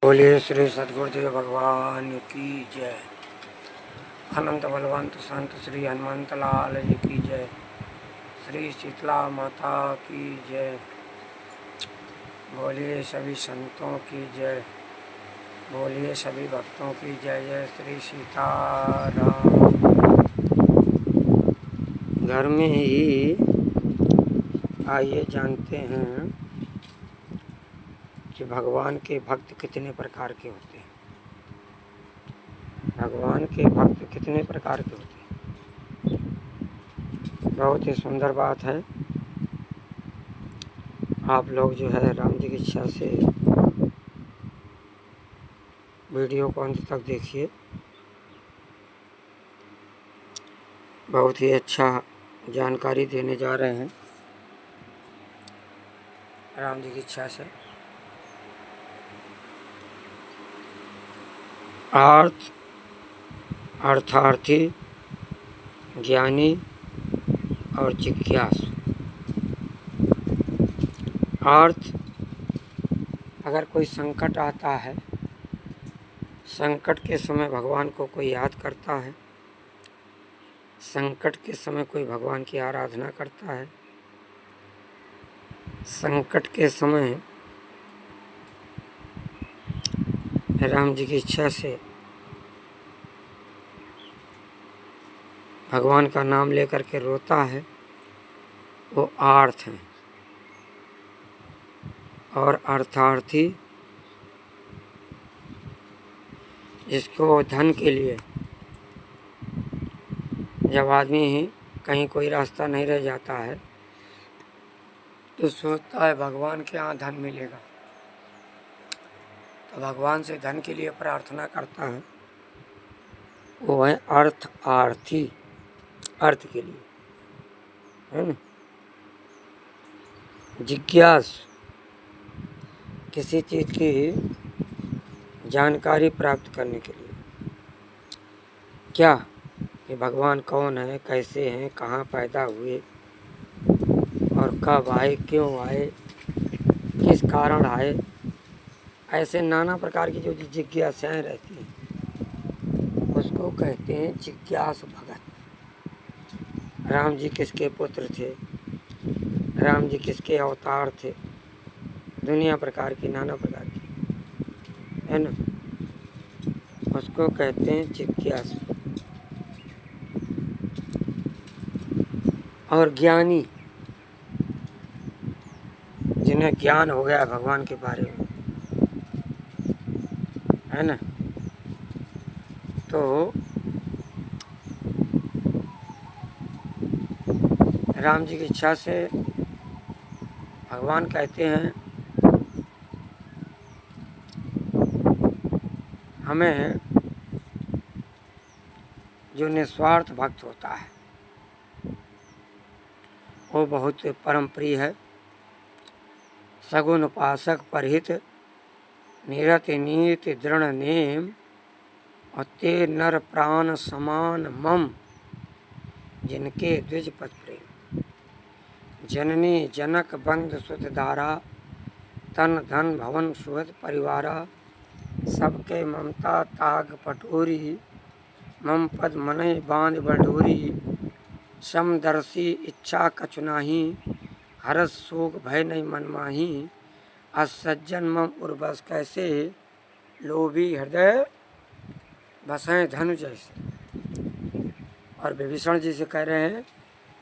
बोलिए श्री सद्गुरुदेव भगवान की जय। अनंत बलवंत संत श्री हनुमंत लाल जी की जय। श्री शीतला माता की जय। बोलिए सभी संतों की जय। बोलिए सभी भक्तों की जय। जय श्री सीताराम। घर में ही आइए जानते हैं कि भगवान के भक्त कितने प्रकार के होते हैं। भगवान के भक्त कितने प्रकार के होते हैं। बहुत ही सुंदर बात है। आप लोग जो है राम जी की इच्छा से वीडियो को अंत तक देखिए। बहुत ही अच्छा जानकारी देने जा रहे हैं राम जी की इच्छा से। अर्थ, अर्थार्थी, ज्ञानी और जिज्ञासु। अर्थ, अगर कोई संकट आता है, संकट के समय भगवान को कोई याद करता है, संकट के समय कोई भगवान की आराधना करता है, संकट के समय राम जी की इच्छा से भगवान का नाम लेकर के रोता है, वो आर्थ है। और अर्थार्थी, जिसको धन के लिए जब आदमी कहीं कोई रास्ता नहीं रह जाता है तो सोचता है भगवान के यहाँ धन मिलेगा, तो भगवान से धन के लिए प्रार्थना करता है। वो है अर्थार्थी, अर्थ के लिए, है ना। जिज्ञासु, किसी चीज़ की जानकारी प्राप्त करने के लिए। क्या कि भगवान कौन है, कैसे हैं, कहाँ पैदा हुए और कब आए, क्यों आए, किस कारण आए, ऐसे नाना प्रकार की जो जिज्ञासाएँ रहती हैं उसको कहते हैं जिज्ञासु भगत। राम जी किसके पुत्र थे, राम जी किसके अवतार थे, दुनिया प्रकार की, नाना प्रकार की, है ना, उसको कहते हैं जिज्ञासु। और ज्ञानी, जिन्हें ज्ञान हो गया भगवान के बारे में, है ना, तो राम जी की इच्छा से भगवान कहते हैं हमें जो निस्वार्थ भक्त होता है वो बहुत परम प्रिय है। सगुन उपासक परहित निरत नीत दृढ़ नेम और ते नर प्राण समान मम जिनके द्विज पद प्रेम। जननी जनक बंध सुत धारा तन धन भवन सुहृद परिवारा सबके ममता ताग पटोरी मम पद मनय बांध बडोरी समदर्शी इच्छा कछु नाही हरस शोक भय नहीं मन माही असज्जन मम उर्वस कैसे लोभी हृदय बसें धनु जैसे। और विभीषण जी से कह रहे हैं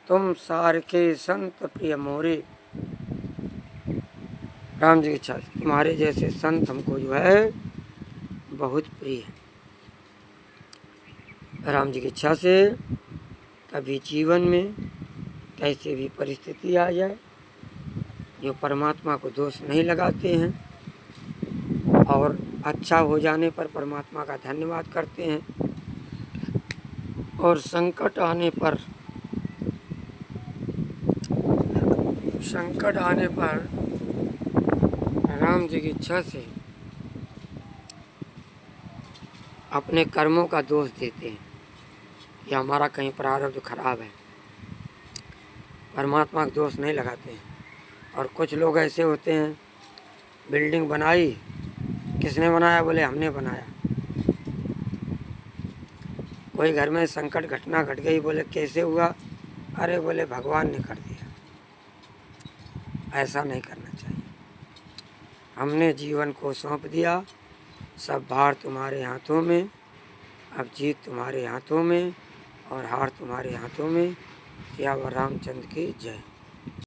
तुम सार के संत प्रिय मोरे। राम जी की इच्छा से तुम्हारे जैसे संत हमको जो है बहुत प्रिय है। राम जी की इच्छा से कभी जीवन में कैसे भी परिस्थिति आ जाए, जो परमात्मा को दोष नहीं लगाते हैं और अच्छा हो जाने पर परमात्मा का धन्यवाद करते हैं, और संकट आने पर राम जी की इच्छा से अपने कर्मों का दोष देते हैं कि हमारा कहीं प्रारब्ध खराब है, परमात्मा का दोष नहीं लगाते हैं। और कुछ लोग ऐसे होते हैं, बिल्डिंग बनाई किसने बनाया? बोले हमने बनाया। कोई घर में संकट घटना घट गई, बोले कैसे हुआ? अरे बोले भगवान ने कर दिया। ऐसा नहीं करना चाहिए। हमने जीवन को सौंप दिया, सब भार तुम्हारे हाथों में, अब जीत तुम्हारे हाथों में और हार तुम्हारे हाथों में। सियावर रामचंद्र की जय।